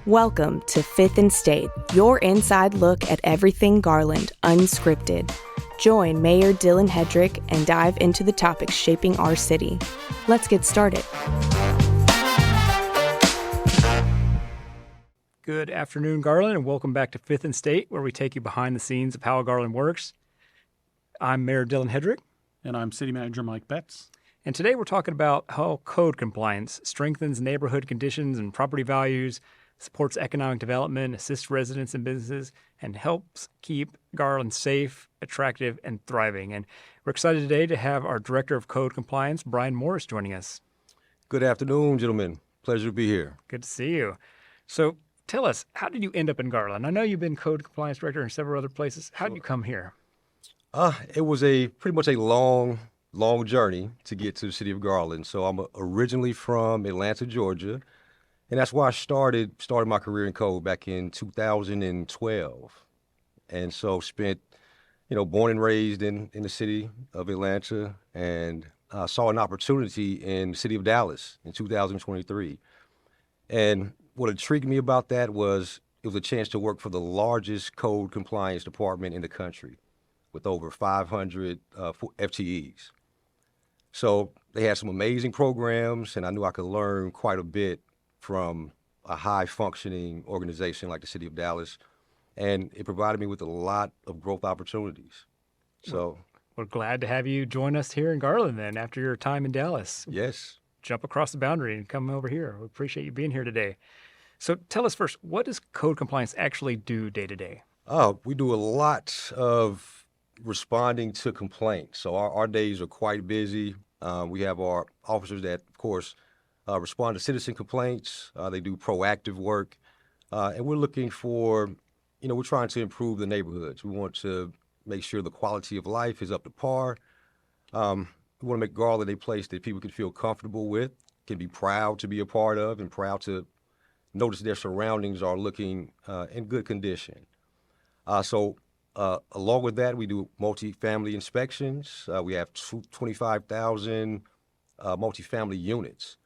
Welcome to Fifth and State, your inside look at everything Garland, unscripted. Join Mayor Dylan Hedrick and dive into the topics shaping our city. Let's get started. Good afternoon, Garland, and welcome back to Fifth and State, where we take you behind the scenes of how Garland works. I'm Mayor Dylan Hedrick. And I'm City Manager Mike Betz. And today we're talking about how code compliance strengthens neighborhood conditions and property values, supports economic development, assists residents and businesses, and helps keep Garland safe, attractive, and thriving. And we're excited today to have our Director of Code Compliance, Brian Morris, joining us. Good afternoon, gentlemen. Pleasure to be here. Good to see you. So tell us, how did you end up in Garland? I know you've been Code Compliance Director in several other places. How did you come here? It was pretty much a long journey to get to the city of Garland. So I'm originally from Atlanta, Georgia, and that's why I started my career in code back in 2012. And so spent, born and raised in the city of Atlanta, and saw an opportunity in the city of Dallas in 2023. And what intrigued me about that was it was a chance to work for the largest code compliance department in the country with over 500 FTEs. So they had some amazing programs, and I knew I could learn quite a bit from a high-functioning organization like the City of Dallas, and it provided me with a lot of growth opportunities. So we're glad to have you join us here in Garland then after your time in Dallas. Yes. Jump across the boundary and come over here. We appreciate you being here today. So tell us first, what does code compliance actually do day to day? We do a lot of responding to complaints. So our days are quite busy. We have our officers that, of course, respond to citizen complaints. They do proactive work. And we're looking for, we're trying to improve the neighborhoods. We want to make sure the quality of life is up to par. We want to make Garland a place that people can feel comfortable with, can be proud to be a part of, and proud to notice their surroundings are looking in good condition. So along with that, we do multifamily inspections. We have 25,000 multifamily units.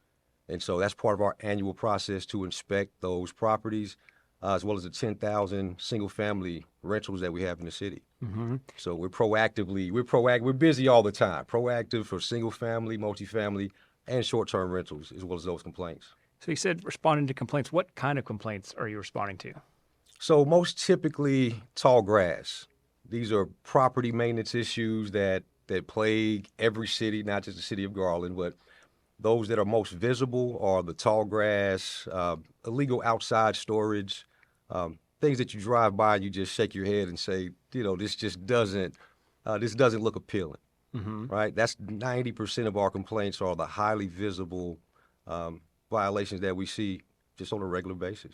And so that's part of our annual process to inspect those properties, as well as the 10,000 single-family rentals that we have in the city. Mm-hmm. So we're busy all the time, proactive for single-family, multifamily, and short-term rentals, as well as those complaints. So you said responding to complaints. What kind of complaints are you responding to? So most typically tall grass. These are property maintenance issues that plague every city, not just the city of Garland, but those that are most visible are the tall grass, illegal outside storage, things that you drive by and you just shake your head and say, this just doesn't look appealing, mm-hmm. Right? That's 90% of our complaints are the highly visible violations that we see just on a regular basis.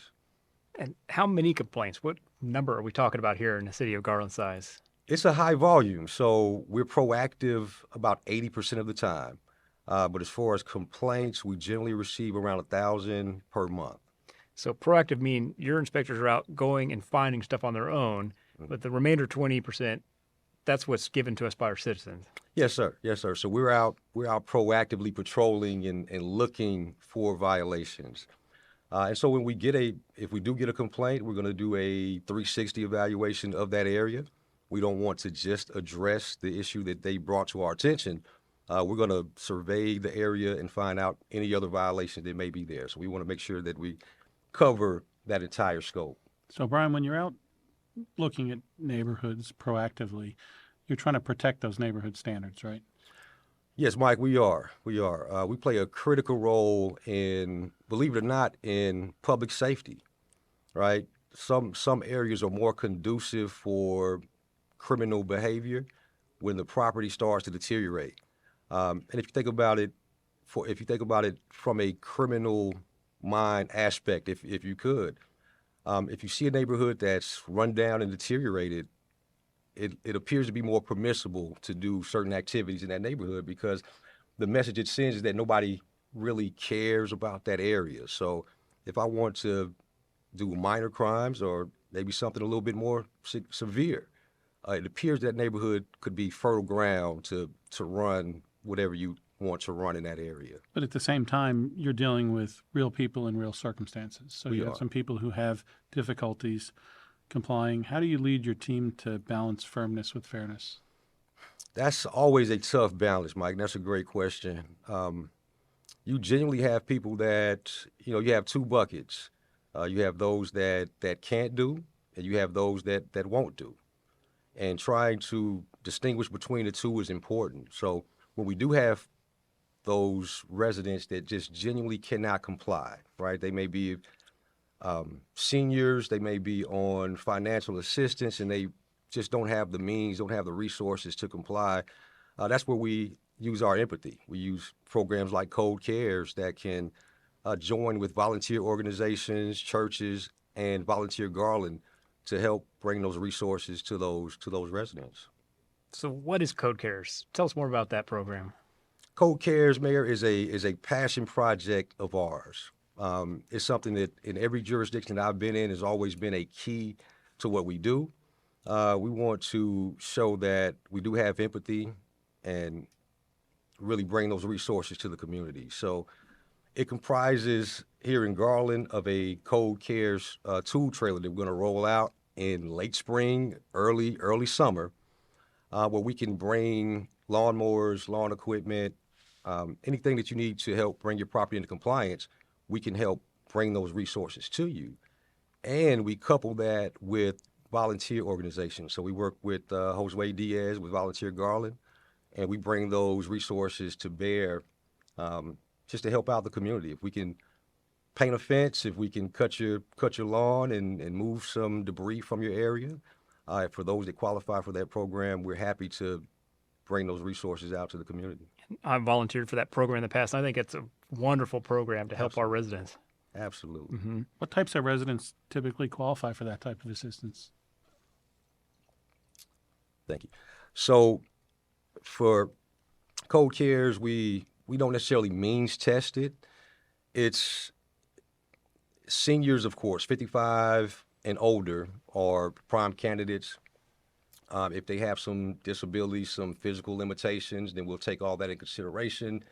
And how many complaints? What number are we talking about here in the city of Garland size? It's a high volume, so we're proactive about 80% of the time. But as far as complaints, we generally receive around 1,000 per month. So proactive mean your inspectors are out going and finding stuff on their own, mm-hmm. But the remainder 20%, that's what's given to us by our citizens. Yes, sir. Yes, sir. So we're out proactively patrolling and looking for violations. And so when if we do get a complaint, we're going to do a 360 evaluation of that area. We don't want to just address the issue that they brought to our attention. We're going to survey the area and find out any other violations that may be there. So we want to make sure that we cover that entire scope. So, Brian, when you're out looking at neighborhoods proactively, you're trying to protect those neighborhood standards, right? Yes, Mike, we are. We play a critical role in, believe it or not, in public safety, right? Some areas are more conducive for criminal behavior when the property starts to deteriorate. And if you think about it from a criminal mind aspect, if you could, if you see a neighborhood that's run down and deteriorated, it appears to be more permissible to do certain activities in that neighborhood because the message it sends is that nobody really cares about that area. So if I want to do minor crimes or maybe something a little bit more severe, it appears that neighborhood could be fertile ground to run whatever you want to run in that area. But at the same time, you're dealing with real people in real circumstances. So you have some people who have difficulties complying. How do you lead your team to balance firmness with fairness? That's always a tough balance, Mike. That's a great question. You genuinely have people that, you have two buckets. You have those that can't do, and you have those that won't do. And trying to distinguish between the two is important. So when we do have those residents that just genuinely cannot comply, right? They may be seniors, they may be on financial assistance, and they just don't have the means, don't have the resources to comply. That's where we use our empathy. We use programs like Code Cares that can join with volunteer organizations, churches, and Volunteer Garland to help bring those resources to those residents. So what is Code Cares? Tell us more about that program. Code Cares, Mayor, is a passion project of ours. It's something that in every jurisdiction that I've been in has always been a key to what we do. We want to show that we do have empathy and really bring those resources to the community. So it comprises here in Garland of a Code Cares tool trailer that we're going to roll out in late spring, early summer, where we can bring lawnmowers, lawn equipment, anything that you need to help bring your property into compliance. We can help bring those resources to you. And we couple that with volunteer organizations. So we work with Josue Diaz with Volunteer Garland, and we bring those resources to bear just to help out the community. If we can paint a fence, if we can cut your lawn and move some debris from your area, for those that qualify for that program, we're happy to bring those resources out to the community. I've volunteered for that program in the past. I think it's a wonderful program to help our residents. Absolutely. Mm-hmm. What types of residents typically qualify for that type of assistance? Thank you. So for Code Cares, we don't necessarily means test it. It's seniors, of course, 55 and older are prime candidates. If they have some disabilities, some physical limitations, then we'll take all that in consideration.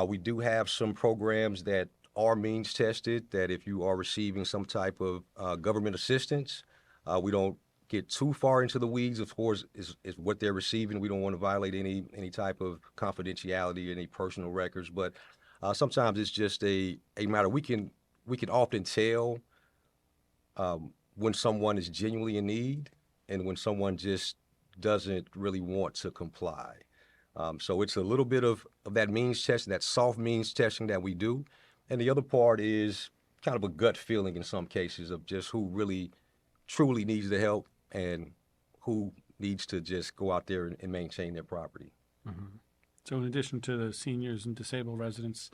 We do have some programs that are means tested, that if you are receiving some type of government assistance, we don't get too far into the weeds. Of course, is what they're receiving. We don't want to violate any type of confidentiality, any personal records. But sometimes it's just a matter. We can often tell when someone is genuinely in need and when someone just doesn't really want to comply. So it's a little bit of that means testing, that soft means testing that we do. And the other part is kind of a gut feeling in some cases of just who really truly needs the help and who needs to just go out there and maintain their property. Mm-hmm. So in addition to the seniors and disabled residents,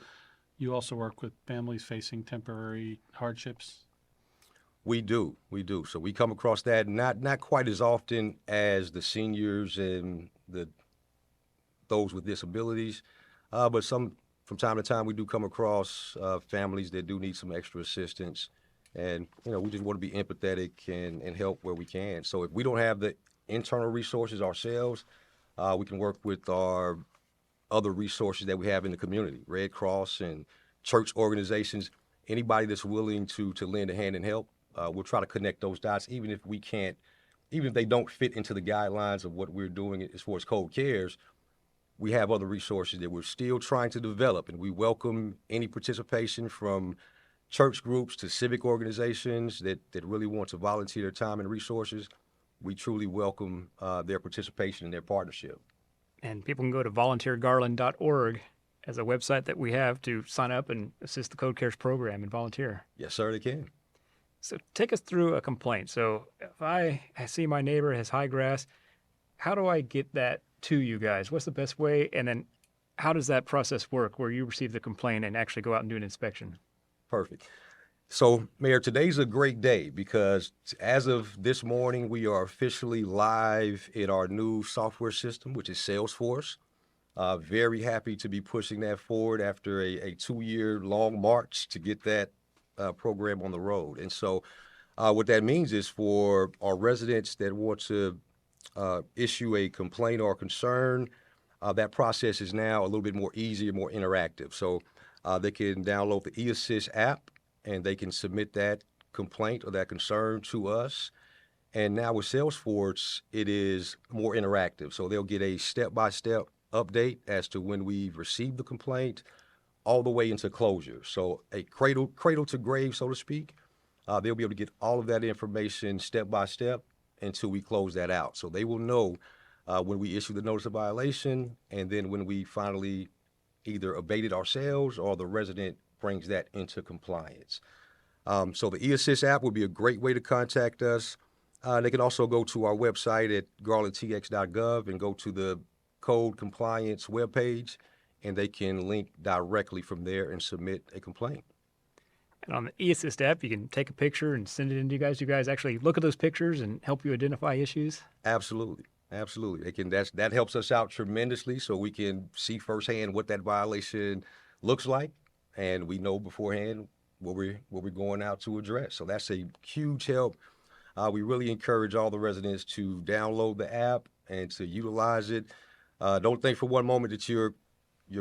you also work with families facing temporary hardships? We do. So we come across that not quite as often as the seniors and those with disabilities, but from time to time we do come across families that do need some extra assistance. And, we just want to be empathetic and help where we can. So if we don't have the internal resources ourselves, we can work with our other resources that we have in the community, Red Cross and church organizations, anybody that's willing to lend a hand and help. We'll try to connect those dots, even if they don't fit into the guidelines of what we're doing as far as Code Cares. We have other resources that we're still trying to develop, and we welcome any participation from church groups to civic organizations that really want to volunteer their time and resources. We truly welcome their participation and their partnership. And people can go to volunteergarland.org as a website that we have to sign up and assist the Code Cares program and volunteer. Yes, sir, they can. So take us through a complaint. So if I see my neighbor has high grass, how do I get that to you guys? What's the best way? And then how does that process work where you receive the complaint and actually go out and do an inspection? Perfect. So, Mayor, today's a great day because as of this morning, we are officially live in our new software system, which is Salesforce. Very happy to be pushing that forward after a 2-year long march to get that program on the road. And so what that means is for our residents that want to issue a complaint or concern, That process is now a little bit more easier, more interactive. So they can download the eAssist app and they can submit that complaint or that concern to us. And now with Salesforce, it is more interactive. So they'll get a step-by-step update as to when we've received the complaint all the way into closure. So a cradle to grave, so to speak. They'll be able to get all of that information step by step until we close that out. So they will know when we issue the notice of violation and then when we finally either abate it ourselves or the resident brings that into compliance. So the eAssist app would be a great way to contact us. They can also go to our website at garlandtx.gov and go to the code compliance webpage, and they can link directly from there and submit a complaint. And on the eAssist app, you can take a picture and send it in to you guys. You guys actually look at those pictures and help you identify issues? Absolutely. That helps us out tremendously, so we can see firsthand what that violation looks like, and we know beforehand what we're going out to address. So that's a huge help. We really encourage all the residents to download the app and to utilize it. Don't think for one moment that you're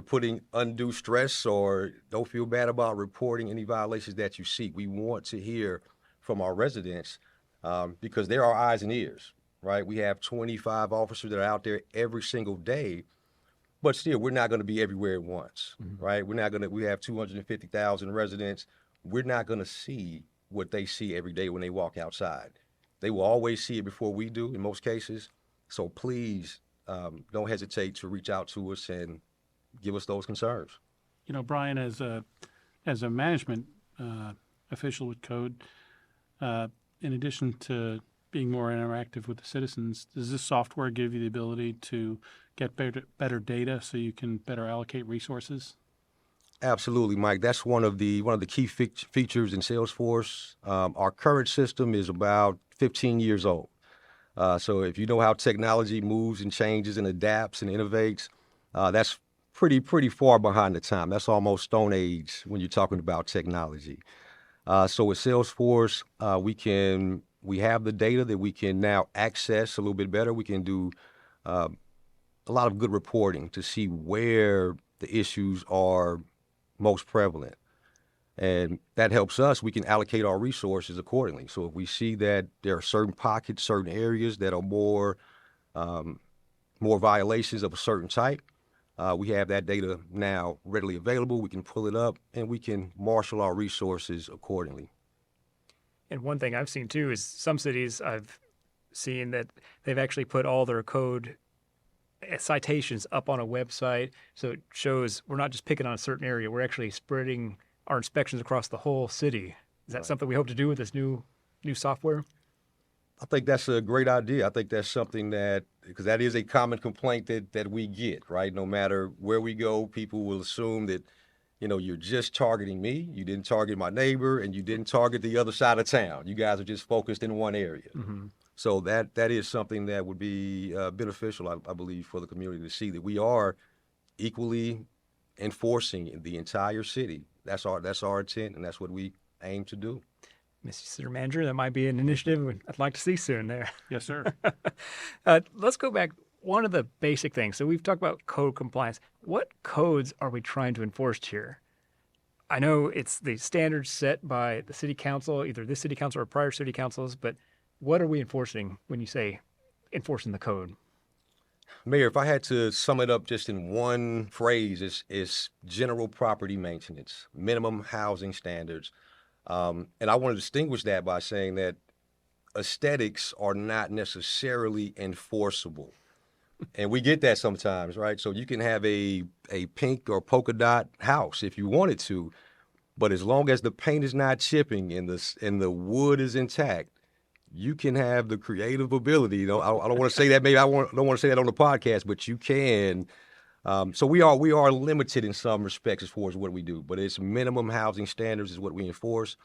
putting undue stress, or don't feel bad about reporting any violations that you see. We want to hear from our residents because they're our eyes and ears, right? We have 25 officers that are out there every single day, but still, we're not going to be everywhere at once, right? We have 250,000 residents. We're not going to see what they see every day when they walk outside. They will always see it before we do in most cases. So please don't hesitate to reach out to us and give us those concerns. You know, Brian, as a management official with code, in addition to being more interactive with the citizens, does this software give you the ability to get better data so you can better allocate resources? Absolutely, Mike. That's one of the key features in Salesforce. Our current system is about 15 years old. So if you know how technology moves and changes and adapts and innovates, that's pretty far behind the time. That's almost Stone Age when you're talking about technology. So with Salesforce, we have the data that we can now access a little bit better. We can do a lot of good reporting to see where the issues are most prevalent. And that helps us. We can allocate our resources accordingly. So if we see that there are certain pockets, certain areas that are more violations of a certain type, we have that data now readily available. We can pull it up and we can marshal our resources accordingly. And one thing I've seen too is some cities I've seen that they've actually put all their code citations up on a website. So it shows we're not just picking on a certain area. We're actually spreading our inspections across the whole city. Is that something we hope to do with this new software? I think that's a great idea. I think that's something because that is a common complaint that we get, right? No matter where we go, people will assume that, you're just targeting me. You didn't target my neighbor, and you didn't target the other side of town. You guys are just focused in one area. Mm-hmm. So that is something that would be beneficial, I believe, for the community to see that we are equally enforcing the entire city. That's our intent, and that's what we aim to do. Mr. City Manager, that might be an initiative I'd like to see soon there. Yes, sir. Let's go back. One of the basic things. So we've talked about code compliance. What codes are we trying to enforce here? I know it's the standards set by the city council, either this city council or prior city councils, but what are we enforcing when you say enforcing the code? Mayor, if I had to sum it up just in one phrase, it's general property maintenance, minimum housing standards. And I want to distinguish that by saying that aesthetics are not necessarily enforceable. And we get that sometimes, right? So you can have a pink or polka dot house if you wanted to, but as long as the paint is not chipping and the wood is intact, you can have the creative ability. I don't want to say that. Maybe don't want to say that on the podcast, but you can. So we are limited in some respects as far as what we do, but it's minimum housing standards is what we enforce.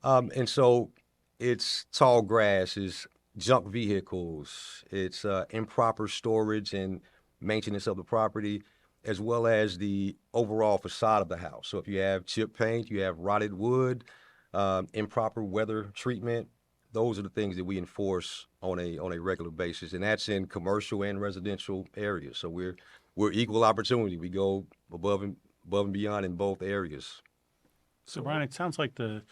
And so it's tall grass, it's junk vehicles, it's improper storage and maintenance of the property, as well as the overall facade of the house. So if you have chip paint, you have rotted wood, improper weather treatment, those are the things that we enforce on a regular basis, and that's in commercial and residential areas. So we're equal opportunity. We go above and beyond in both areas. So, Brian, it sounds like the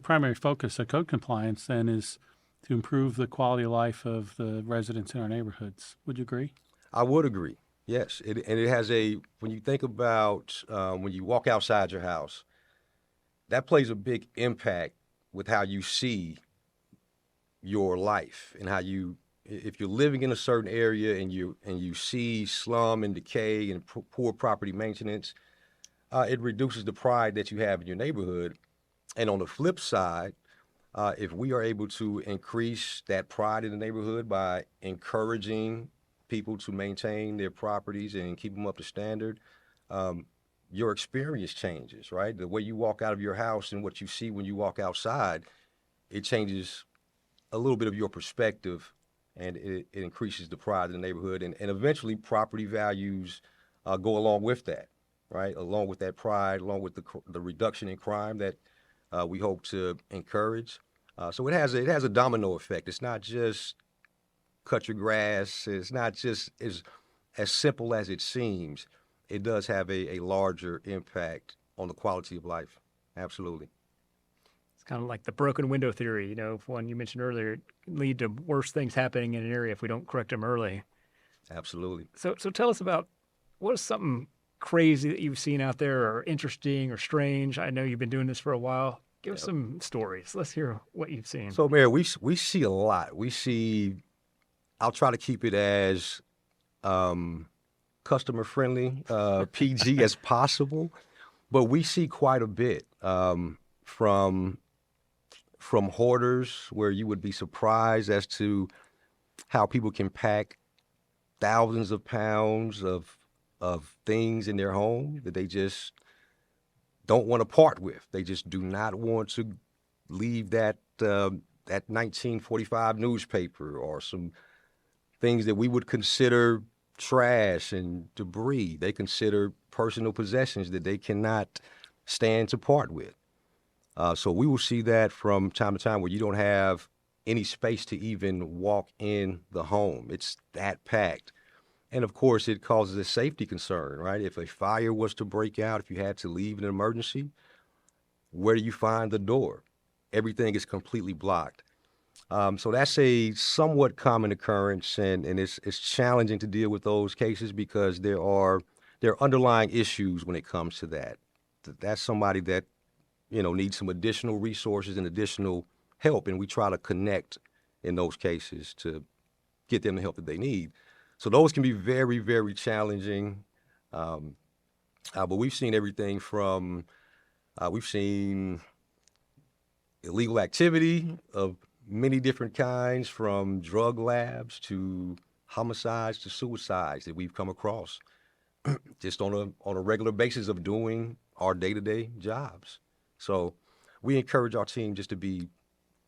primary focus of code compliance then is to improve the quality of life of the residents in our neighborhoods. Would you agree? I would agree. Yes, and it has when you think about when you walk outside your house, that plays a big impact with how you see your life and how if you're living in a certain area and you see slum and decay and poor property maintenance, it reduces the pride that you have in your neighborhood. And on the flip side, if we are able to increase that pride in the neighborhood by encouraging people to maintain their properties and keep them up to standard, your experience changes, right? The way you walk out of your house and what you see when you walk outside, it changes a little bit of your perspective, and it increases the pride in the neighborhood. And eventually property values go along with that, right? Along with that pride, along with the reduction in crime that we hope to encourage. So it has a domino effect. It's not just cut your grass. It's not just as simple as it seems. It does have a larger impact on the quality of life. Absolutely. It's kind of like the broken window theory, one you mentioned earlier. It can lead to worse things happening in an area if we don't correct them early. Absolutely. So tell us about what is something crazy that you've seen out there, or interesting or strange. I know you've been doing this for a while. Give us some stories. Let's hear what you've seen. So, Mayor, we see a lot. I'll try to keep it as customer friendly, PG as possible, but we see quite a bit from hoarders, where you would be surprised as to how people can pack thousands of pounds of things in their home that they just don't want to part with. They just do not want to leave that 1945 newspaper or some things that we would consider trash and debris. They consider personal possessions that they cannot stand to part with. So we will see that from time to time, where you don't have any space to even walk in the home. It's that packed. And of course, it causes a safety concern, right? If a fire was to break out, if you had to leave in an emergency, where do you find the door? Everything is completely blocked. So that's a somewhat common occurrence, and it's challenging to deal with those cases because there are underlying issues when it comes to that. That's somebody that needs some additional resources and additional help, and we try to connect in those cases to get them the help that they need. So those can be very, very challenging. But we've seen everything from we've seen illegal activity of many different kinds, from drug labs to homicides to suicides, that we've come across just on a regular basis of doing our day-to-day jobs. So we encourage our team just to be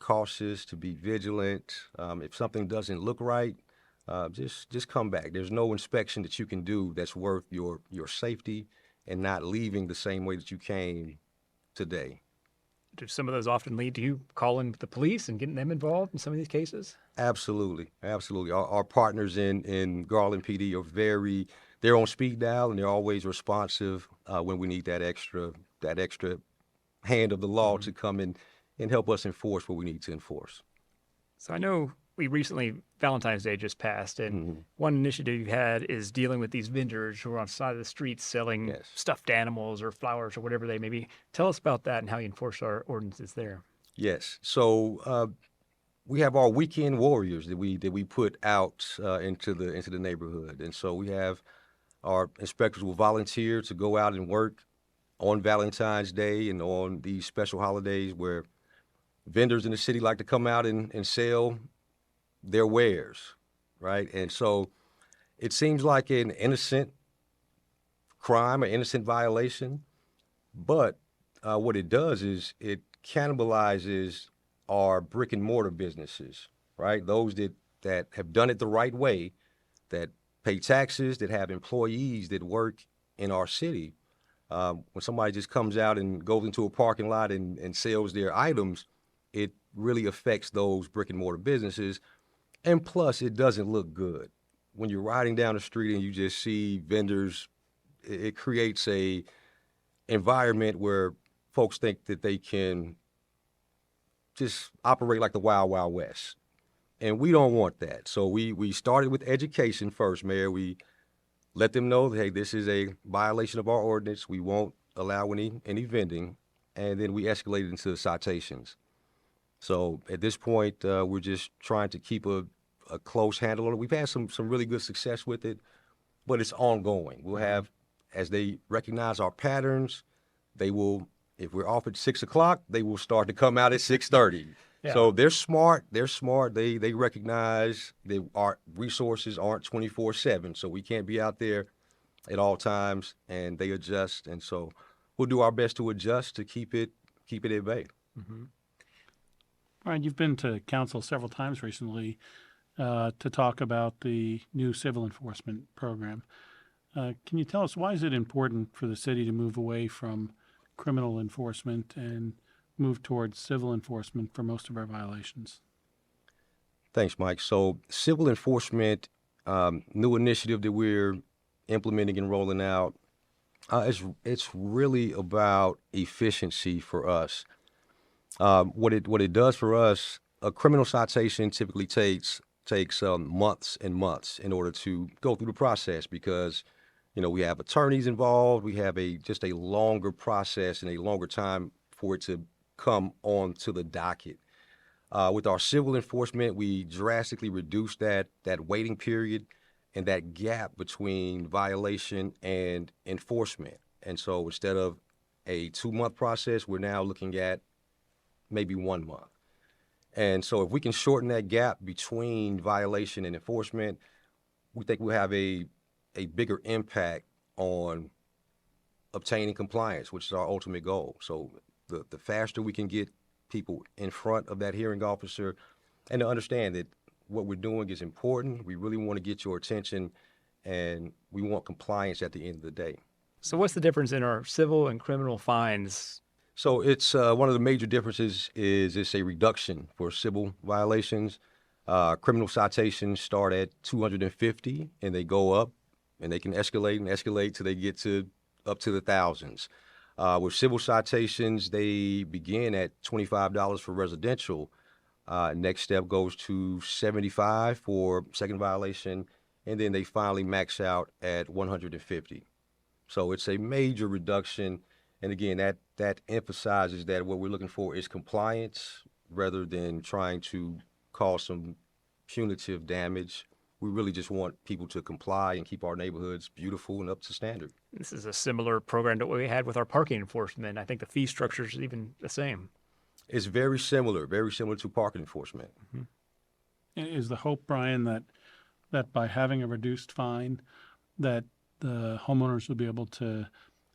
cautious, to be vigilant. If something doesn't look right, just come back. There's no inspection that you can do that's worth your safety and not leaving the same way that you came today. Do some of those often lead to you calling the police and getting them involved in some of these cases? Absolutely. Our partners in Garland PD they're on speed dial, and they're always responsive when we need that extra hand of the law to come in and help us enforce what we need to enforce. So I know Valentine's Day just passed, and one initiative you had is dealing with these vendors who are on the side of the streets selling stuffed animals or flowers or whatever they may be. Tell us about that and how you enforce our ordinances there. Yes. So we have our weekend warriors that we put out into the neighborhood, and so we have our inspectors will volunteer to go out and work on Valentine's Day and on these special holidays where vendors in the city like to come out and sell their wares, right? And so it seems like an innocent crime or innocent violation, but what it does is it cannibalizes our brick and mortar businesses, right? Those that have done it the right way, that pay taxes, that have employees that work in our city. When somebody just comes out and goes into a parking lot and sells their items, it really affects those brick and mortar businesses. And plus, it doesn't look good. When you're riding down the street and you just see vendors, it creates a environment where folks think that they can just operate like the Wild Wild West. And we don't want that. So we started with education first, Mayor. We let them know, hey, this is a violation of our ordinance. We won't allow any vending. And then we escalated into citations. So at this point, we're just trying to keep a close handle on it. We've had some really good success with it, but it's ongoing. We'll have, as they recognize our patterns, they will, if we're off at 6 o'clock, they will start to come out at 6:30. Yeah. So they're smart. They recognize that our resources aren't 24/7, so we can't be out there at all times, and they adjust. And so we'll do our best to adjust to keep it at bay. Mm-hmm. Brian, you've been to council several times recently to talk about the new civil enforcement program. Can you tell us, why is it important for the city to move away from criminal enforcement and move towards civil enforcement for most of our violations? Thanks, Mike. So civil enforcement, new initiative that we're implementing and rolling out, it's really about efficiency for us. What it does for us, a criminal citation typically takes months and months in order to go through the process, because we have attorneys involved. We have just a longer process and a longer time for it to come on to the docket. With our civil enforcement, we drastically reduce that waiting period and that gap between violation and enforcement. And so instead of a 2-month process, we're now looking at maybe 1 month. And so if we can shorten that gap between violation and enforcement, we think we'll have a bigger impact on obtaining compliance, which is our ultimate goal. So the faster we can get people in front of that hearing officer and to understand that what we're doing is important, we really want to get your attention, and we want compliance at the end of the day. So what's the difference in our civil and criminal fines? So it's one of the major differences is it's a reduction for civil violations. Criminal citations start at $250 and they go up, and they can escalate till they get up to the thousands. With civil citations, they begin at $25 for residential. Next step goes to $75 for second violation, and then they finally max out at $150. So it's a major reduction. And again, that emphasizes that what we're looking for is compliance rather than trying to cause some punitive damage. We really just want people to comply and keep our neighborhoods beautiful and up to standard. This is a similar program to what we had with our parking enforcement. I think the fee structure is even the same. It's very similar to parking enforcement. Mm-hmm. Is the hope, Brian, that by having a reduced fine, that the homeowners will be able to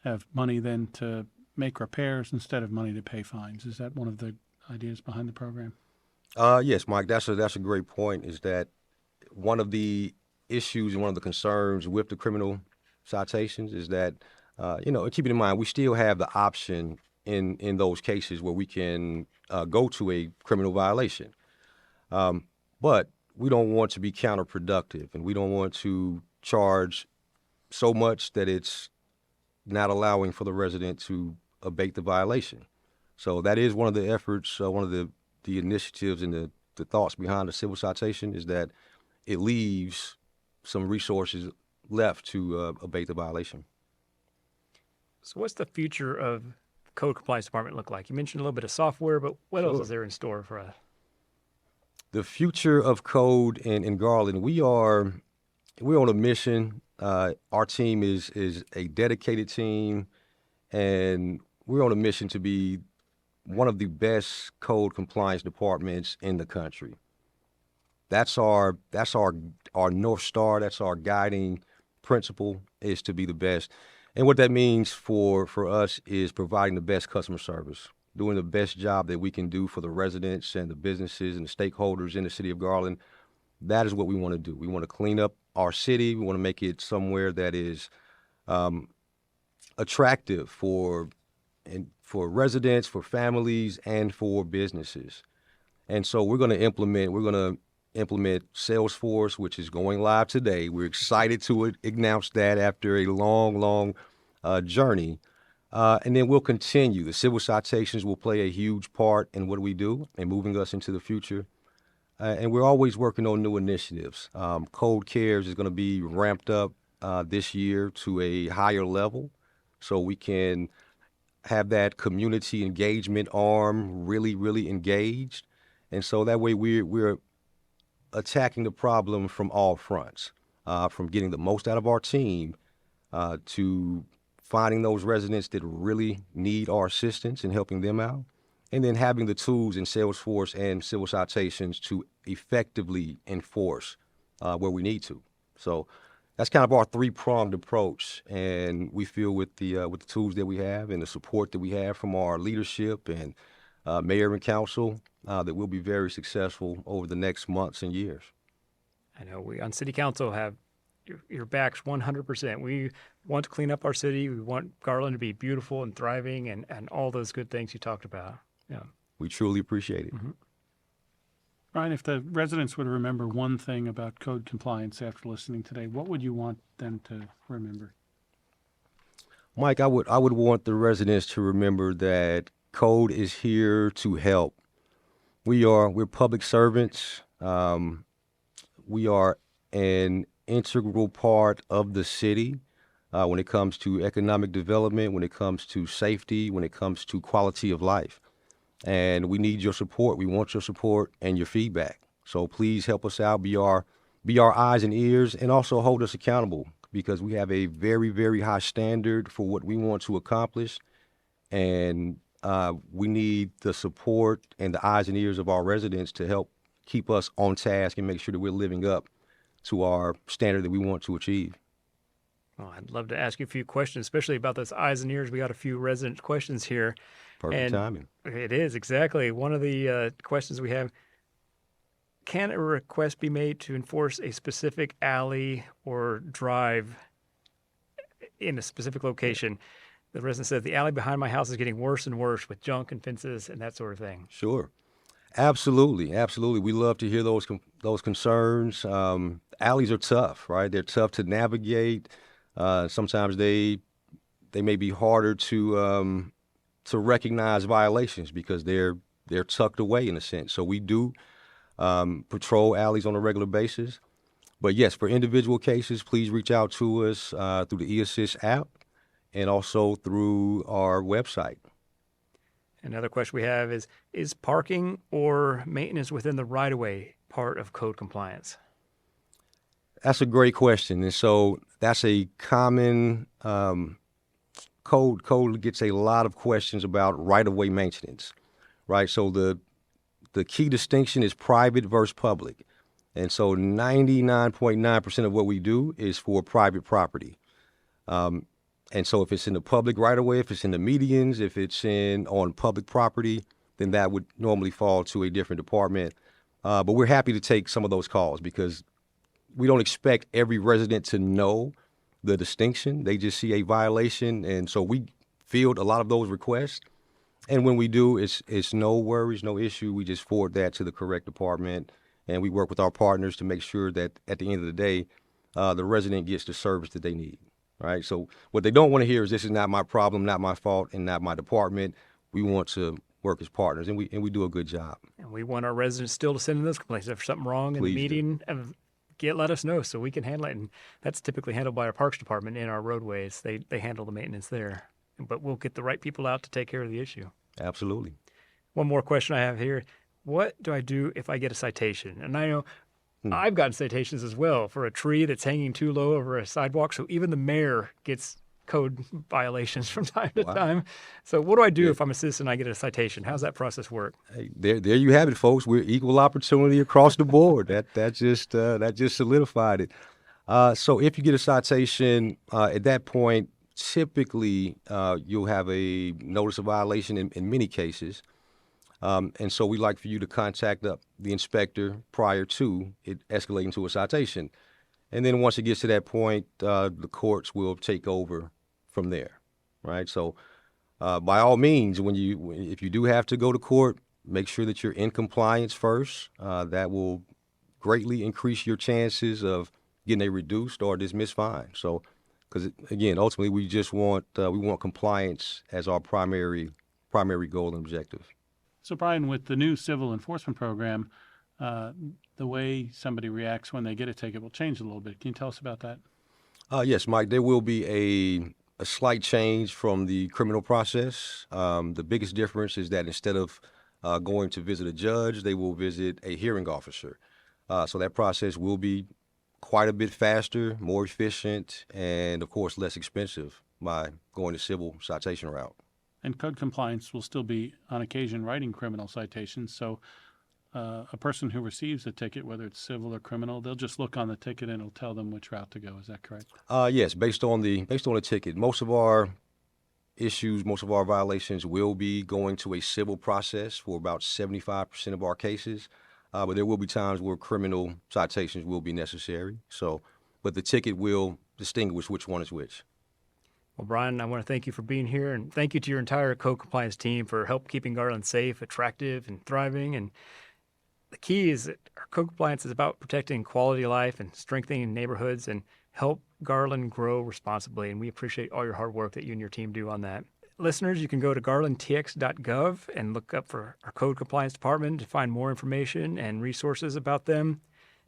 have money then to make repairs instead of money to pay fines? Is that one of the ideas behind the program? Yes, Mike, that's a great point, is that one of the issues and one of the concerns with the criminal citations is that, keeping in mind, we still have the option in those cases where we can go to a criminal violation. But we don't want to be counterproductive, and we don't want to charge so much that it's not allowing for the resident to abate the violation. So that is one of the efforts, one of the initiatives and the thoughts behind the civil citation, is that it leaves some resources left to abate the violation. So what's the future of the Code Compliance Department look like? You mentioned a little bit of software, but what else is there in store for us? The future of code in Garland, we're on a mission. Our team is a dedicated team, and we're on a mission to be one of the best code compliance departments in the country. That's our North Star. That's our guiding principle, is to be the best. And what that means for us is providing the best customer service, doing the best job that we can do for the residents and the businesses and the stakeholders in the city of Garland. That is what we want to do. We want to clean up our city. We want to make it somewhere that is attractive for residents, for families, and for businesses. And so we're going to implement Salesforce, which is going live today. We're excited to announce that after a long journey. And then we'll continue. The civil citations will play a huge part in what we do and moving us into the future. And we're always working on new initiatives. Code Cares is going to be ramped up this year to a higher level so we can have that community engagement arm really engaged. And so that way we're attacking the problem from all fronts, from getting the most out of our team to finding those residents that really need our assistance and helping them out, and then having the tools in Salesforce and civil citations to effectively enforce where we need to. So that's kind of our three-pronged approach, and we feel with the tools that we have and the support that we have from our leadership and mayor and council that we'll be very successful over the next months and years. I know we on City Council have your backs 100%. We want to clean up our city. We want Garland to be beautiful and thriving and all those good things you talked about. Yeah, we truly appreciate it. Mm-hmm. Ryan, if the residents would remember one thing about code compliance after listening today, what would you want them to remember? Mike, I would want the residents to remember that code is here to help. We're public servants. We are an integral part of the city when it comes to economic development, when it comes to safety, when it comes to quality of life. And we need your support. We want your support and your feedback. So please help us out, be our eyes and ears, and also hold us accountable, because we have a very high standard for what we want to accomplish. And we need the support and the eyes and ears of our residents to help keep us on task and make sure that we're living up to our standard that we want to achieve. Well, I'd love to ask you a few questions, especially about those eyes and ears. We got a few resident questions here. Perfect timing. It is, exactly. One of the questions we have, can a request be made to enforce a specific alley or drive in a specific location? The resident said, the alley behind my house is getting worse and worse with junk and fences and that sort of thing. Sure. Absolutely. We love to hear those concerns. Alleys are tough, right? They're tough to navigate. Sometimes they may be harder to recognize violations because they're tucked away in a sense. So we do patrol alleys on a regular basis. But yes, for individual cases, please reach out to us through the eAssist app and also through our website. Another question we have is parking or maintenance within the right-of-way part of code compliance? That's a great question. And so that's a common code gets a lot of questions about right-of-way maintenance, right? So the key distinction is private versus public. And so 99.9% of what we do is for private property. And so if it's in the public right-of-way, if it's in the medians, if it's on public property, then that would normally fall to a different department. But we're happy to take some of those calls because we don't expect every resident to know the distinction. They just see a violation. And so we field a lot of those requests. And when we do, it's no worries, no issue. We just forward that to the correct department. And we work with our partners to make sure that at the end of the day, the resident gets the service that they need. Right. So what they don't want to hear is this is not my problem, not my fault, and not my department. We want to work as partners, and we do a good job. And we want our residents still to send in those complaints. If there's something wrong in the meeting, let us know so we can handle it. And that's typically handled by our parks department in our roadways. They handle the maintenance there. But we'll get the right people out to take care of the issue. Absolutely. One more question I have here. What do I do if I get a citation? And I know I've gotten citations as well for a tree that's hanging too low over a sidewalk. So even the mayor gets code violations from time to time. So what do I do if I'm a citizen and I get a citation? How's that process work? Hey, there you have it, folks. We're equal opportunity across the board. That just solidified it. So if you get a citation, at that point, typically you'll have a notice of violation in many cases. And so we'd like for you to contact the inspector prior to it escalating to a citation. And then once it gets to that point, the courts will take over from there, right? So by all means, if you do have to go to court, make sure that you're in compliance first. That will greatly increase your chances of getting a reduced or dismissed fine. So, because again, ultimately, we just want compliance as our primary goal and objective. So, Brian, with the new civil enforcement program, the way somebody reacts when they get a ticket will change a little bit. Can you tell us about that? Yes, Mike, there will be a slight change from the criminal process. The biggest difference is that instead of going to visit a judge, they will visit a hearing officer. So that process will be quite a bit faster, more efficient, and of course less expensive by going the civil citation route. And code compliance will still be, on occasion, writing criminal citations. So a person who receives a ticket, whether it's civil or criminal, they'll just look on the ticket and it'll tell them which route to go. Is that correct? Yes, based on the ticket. Most of our violations will be going to a civil process for about 75% of our cases. But there will be times where criminal citations will be necessary. But the ticket will distinguish which one is which. Well, Brian, I want to thank you for being here, and thank you to your entire code compliance team for help keeping Garland safe, attractive, and thriving. And the key is that our code compliance is about protecting quality of life and strengthening neighborhoods and help Garland grow responsibly. And we appreciate all your hard work that you and your team do on that. Listeners, you can go to garlandtx.gov and look up for our code compliance department to find more information and resources about them.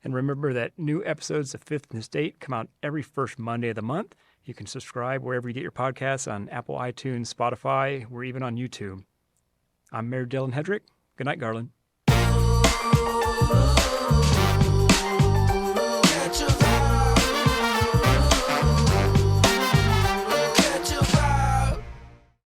And remember that new episodes of Fifth and State come out every first Monday of the month. You can subscribe wherever you get your podcasts on Apple, iTunes, Spotify. We're even on YouTube. I'm Mayor Dylan Hedrick. Good night, Garland.